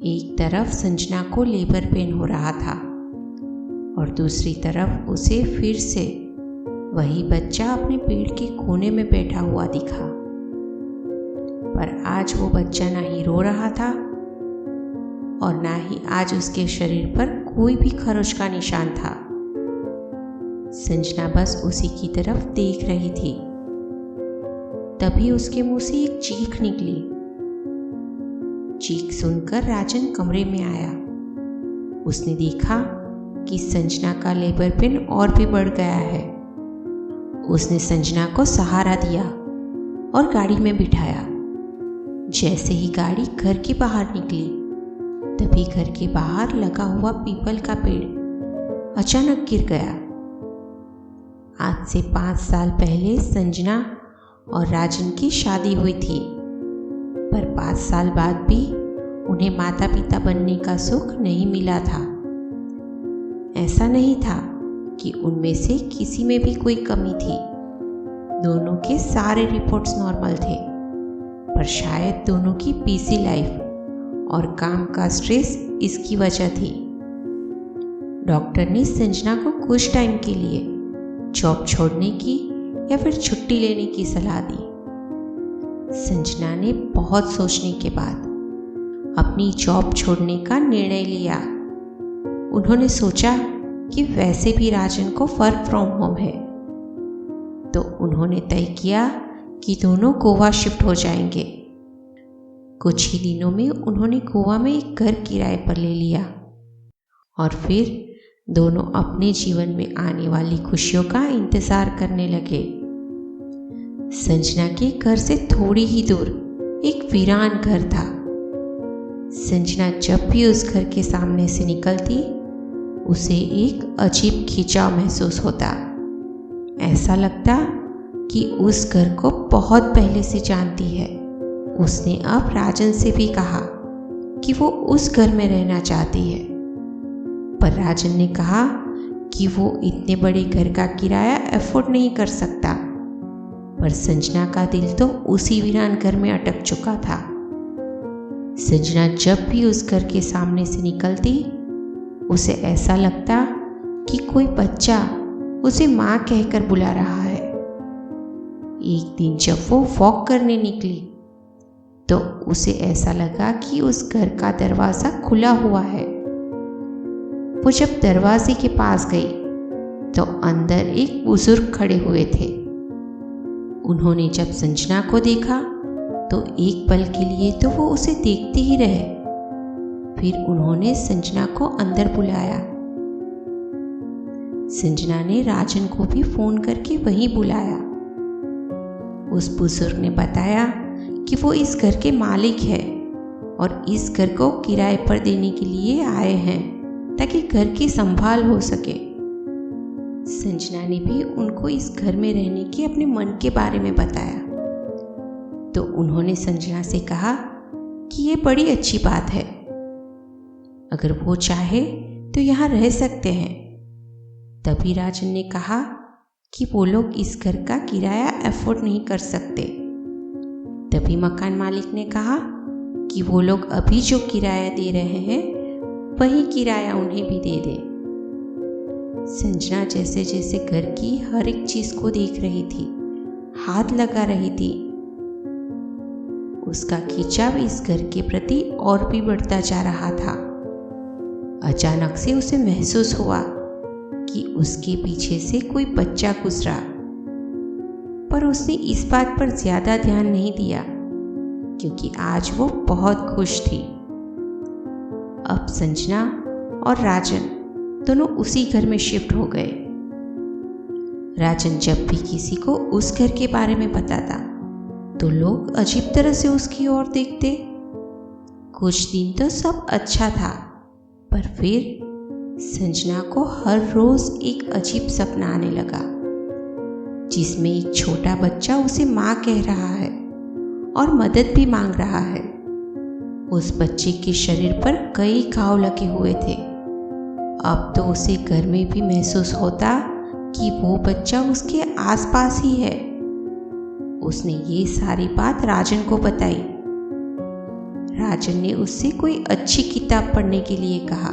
एक तरफ संजना को लेबर पेन हो रहा था और दूसरी तरफ उसे फिर से वही बच्चा अपने पेड़ के कोने में बैठा हुआ दिखा। पर आज वो बच्चा ना ही रो रहा था और ना ही आज उसके शरीर पर कोई भी खरोच का निशान था। संजना बस उसी की तरफ देख रही थी। तभी उसके मुंह से एक चीख निकली। चीख सुनकर राजन कमरे में आया। उसने देखा कि संजना का लेबर पेन और भी बढ़ गया है। उसने संजना को सहारा दिया और गाड़ी में बिठाया। जैसे ही गाड़ी घर के बाहर निकली, तभी घर के बाहर लगा हुआ पीपल का पेड़ अचानक गिर गया। आज से 5 साल पहले संजना और राजन की शादी हुई थी, पर 5 साल बाद भी उन्हें माता पिता बनने का सुख नहीं मिला था। ऐसा नहीं था कि उनमें से किसी में भी कोई कमी थी। दोनों के सारे रिपोर्ट्स नॉर्मल थे, पर शायद दोनों की बिजी लाइफ और काम का स्ट्रेस इसकी वजह थी। डॉक्टर ने संजना को कुछ टाइम के लिए जॉब छोड़ने की या फिर छुट्टी लेने की सलाह दी। संजना ने बहुत सोचने के बाद अपनी जॉब छोड़ने का निर्णय लिया। उन्होंने सोचा कि वैसे भी राजन को वर्क फ्रॉम होम है, तो उन्होंने तय किया कि दोनों गोवा शिफ्ट हो जाएंगे। कुछ ही दिनों में उन्होंने गोवा में एक घर किराए पर ले लिया और फिर दोनों अपने जीवन में आने वाली खुशियों का इंतजार करने लगे। संजना के घर से थोड़ी ही दूर एक वीरान घर था। संजना जब भी उस घर के सामने से निकलती, उसे एक अजीब खिंचाव महसूस होता। ऐसा लगता कि उस घर को बहुत पहले से जानती है। उसने अब राजन से भी कहा कि वो उस घर में रहना चाहती है, पर राजन ने कहा कि वो इतने बड़े घर का किराया अफोर्ड नहीं कर सकता। पर संजना का दिल तो उसी वीरान घर में अटक चुका था। संजना जब भी उस घर के सामने से निकलती, उसे ऐसा लगता कि कोई बच्चा उसे माँ कहकर बुला रहा है। एक दिन जब वो वॉक करने निकली, तो उसे ऐसा लगा कि उस घर का दरवाज़ा खुला हुआ है। वो जब दरवाजे के पास गई, तो अंदर एक बुजुर्ग खड़े हुए थे। उन्होंने जब संजना को देखा, तो एक पल के लिए तो वो उसे देखते ही रहे। फिर उन्होंने संजना को अंदर बुलाया। संजना ने राजन को भी फोन करके वहीं बुलाया। उस बुजुर्ग ने बताया कि वो इस घर के मालिक है और इस घर को किराए पर देने के लिए आए हैं, ताकि घर की संभाल हो सके। संजना ने भी उनको इस घर में रहने के अपने मन के बारे में बताया, तो उन्होंने संजना से कहा कि ये बड़ी अच्छी बात है। अगर वो चाहे तो यहाँ रह सकते हैं। तभी राजन ने कहा कि वो लोग इस घर का किराया अफोर्ड नहीं कर सकते। तभी मकान मालिक ने कहा कि वो लोग अभी जो किराया दे रहे हैं, वही किराया उन्हें भी दे दे। संजना जैसे जैसे घर की हर एक चीज को देख रही थी, हाथ लगा रही थी, उसका खिंचाव इस घर के प्रति और भी बढ़ता जा रहा था। अचानक से उसे महसूस हुआ कि उसके पीछे से कोई बच्चा गुजरा, पर उसने इस बात पर ज्यादा ध्यान नहीं दिया, क्योंकि आज वो बहुत खुश थी। अब संजना और राजन दोनों उसी घर में शिफ्ट हो गए। राजन जब भी किसी को उस घर के बारे में बताता, तो लोग अजीब तरह से उसकी ओर देखते। कुछ दिन तो सब अच्छा था, पर फिर संजना को हर रोज एक अजीब सपना आने लगा, जिसमें एक छोटा बच्चा उसे माँ कह रहा है और मदद भी मांग रहा है। उस बच्चे के शरीर पर कई घाव लगे हुए थे। अब तो उसे घर में भी महसूस होता कि वो बच्चा उसके आसपास ही है। उसने ये सारी बात राजन को बताई। राजन ने उससे कोई अच्छी किताब पढ़ने के लिए कहा।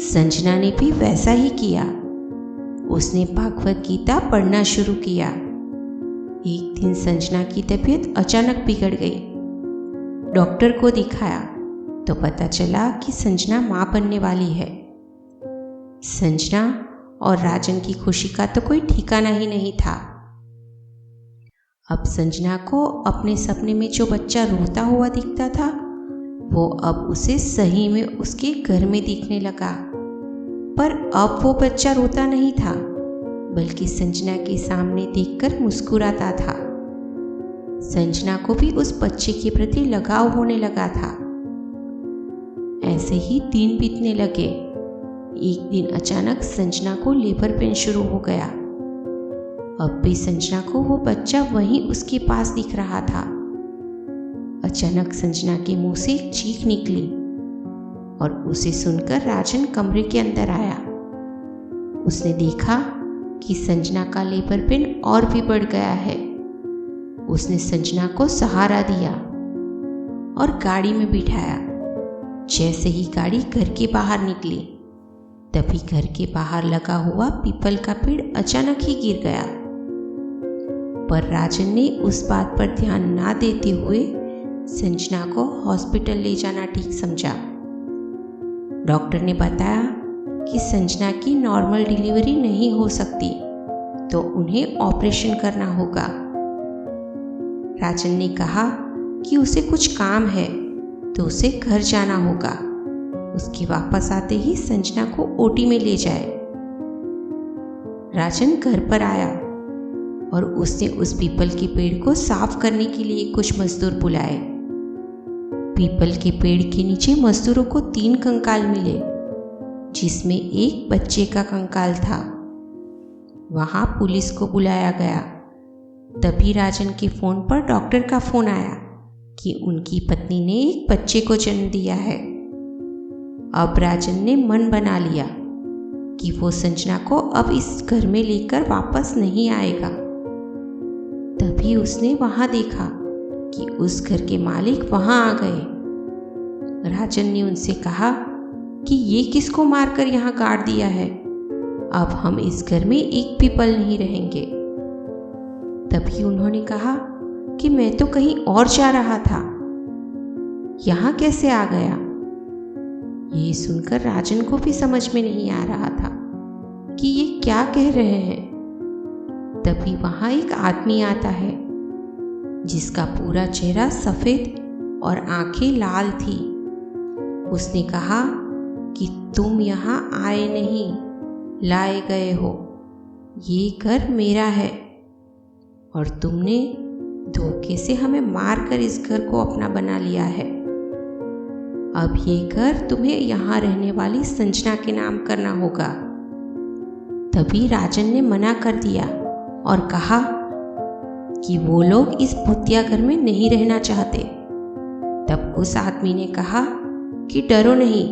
संजना ने भी वैसा ही किया। उसने भागवत गीता पढ़ना शुरू किया। एक दिन संजना की तबीयत अचानक बिगड़ गई। डॉक्टर को दिखाया तो पता चला कि संजना मां बनने वाली है। संजना और राजन की खुशी का तो कोई ठिकाना ही नहीं था। अब संजना को अपने सपने में जो बच्चा रोता हुआ दिखता था, वो अब उसे सही में उसके घर में दिखने लगा। पर अब वो बच्चा रोता नहीं था, बल्कि संजना के सामने देखकर मुस्कुराता था। संजना को भी उस बच्चे के प्रति लगाव होने लगा था। ऐसे ही दिन बीतने लगे। एक दिन अचानक संजना को लेबर पेन शुरू हो गया। अब भी संजना को वो बच्चा वहीं उसके पास दिख रहा था। अचानक संजना के मुंह से एक चीख निकली और उसे सुनकर राजन कमरे के अंदर आया। उसने देखा कि संजना का लेबर पेन और भी बढ़ गया है। उसने संजना को सहारा दिया और गाड़ी में बिठाया। जैसे ही गाड़ी घर के बाहर निकली, तभी घर के बाहर लगा हुआ पीपल का पेड़ अचानक ही गिर गया। पर राजन ने उस बात पर ध्यान ना देते हुए संजना को हॉस्पिटल ले जाना ठीक समझा। डॉक्टर ने बताया कि संजना की नॉर्मल डिलीवरी नहीं हो सकती, तो उन्हें ऑपरेशन करना होगा। राजन ने कहा कि उसे कुछ काम है तो उसे घर जाना होगा। उसके वापस आते ही संजना को ओटी में ले जाए। राजन घर पर आया और उसने उस पीपल के पेड़ को साफ करने के लिए कुछ मजदूर बुलाए। पीपल के पेड़ के नीचे मजदूरों को 3 कंकाल मिले, जिसमें एक बच्चे का कंकाल था। वहां पुलिस को बुलाया गया। तभी राजन के फोन पर डॉक्टर का फोन आया कि उनकी पत्नी ने एक बच्चे को जन्म दिया है। अब राजन ने मन बना लिया कि वो संजना को अब इस घर में लेकर वापस नहीं आएगा। तभी उसने वहां देखा कि उस घर के मालिक वहां आ गए। राजन ने उनसे कहा कि ये किसको मारकर यहाँ गाड़ दिया है। अब हम इस घर में एक भी पल नहीं रहेंगे। तभी उन्होंने कहा कि मैं तो कहीं और जा रहा था, यहाँ कैसे आ गया। ये सुनकर राजन को भी समझ में नहीं आ रहा था कि ये क्या कह रहे हैं। तभी वहां एक आदमी आता है, जिसका पूरा चेहरा सफेद और आंखें लाल थी। उसने कहा कि तुम यहाँ आए नहीं, लाए गए हो। ये घर मेरा है और तुमने धोखे से हमें मारकर इस घर को अपना बना लिया है। अब ये घर तुम्हें यहाँ रहने वाली संजना के नाम करना होगा। तभी राजन ने मना कर दिया और कहा कि वो लोग इस भूतिया घर में नहीं रहना चाहते। तब उस आदमी ने कहा कि डरो नहीं,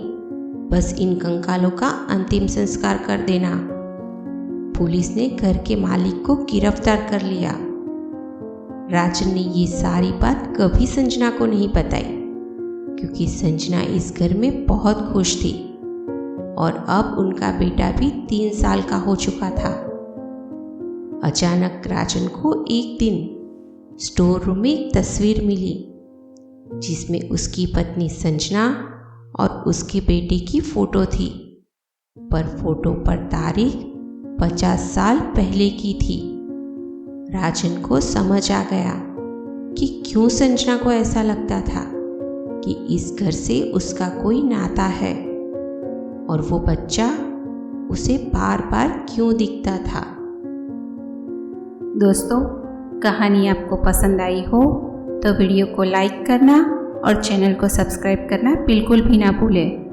बस इन कंकालों का अंतिम संस्कार कर देना। पुलिस ने घर के मालिक को गिरफ्तार कर लिया। राजन ने ये सारी बात कभी संजना को नहीं बताई, क्योंकि संजना इस घर में बहुत खुश थी और अब उनका बेटा भी 3 साल का हो चुका था। अचानक राजन को एक दिन स्टोर रूम में एक तस्वीर मिली, जिसमें उसकी पत्नी संजना और उसके बेटे की फोटो थी। पर फोटो पर तारीख 50 साल पहले की थी। राजन को समझ आ गया कि क्यों संजना को ऐसा लगता था कि इस घर से उसका कोई नाता है और वो बच्चा उसे बार बार क्यों दिखता था। दोस्तों, कहानी आपको पसंद आई हो तो वीडियो को लाइक करना और चैनल को सब्सक्राइब करना बिल्कुल भी ना भूलें।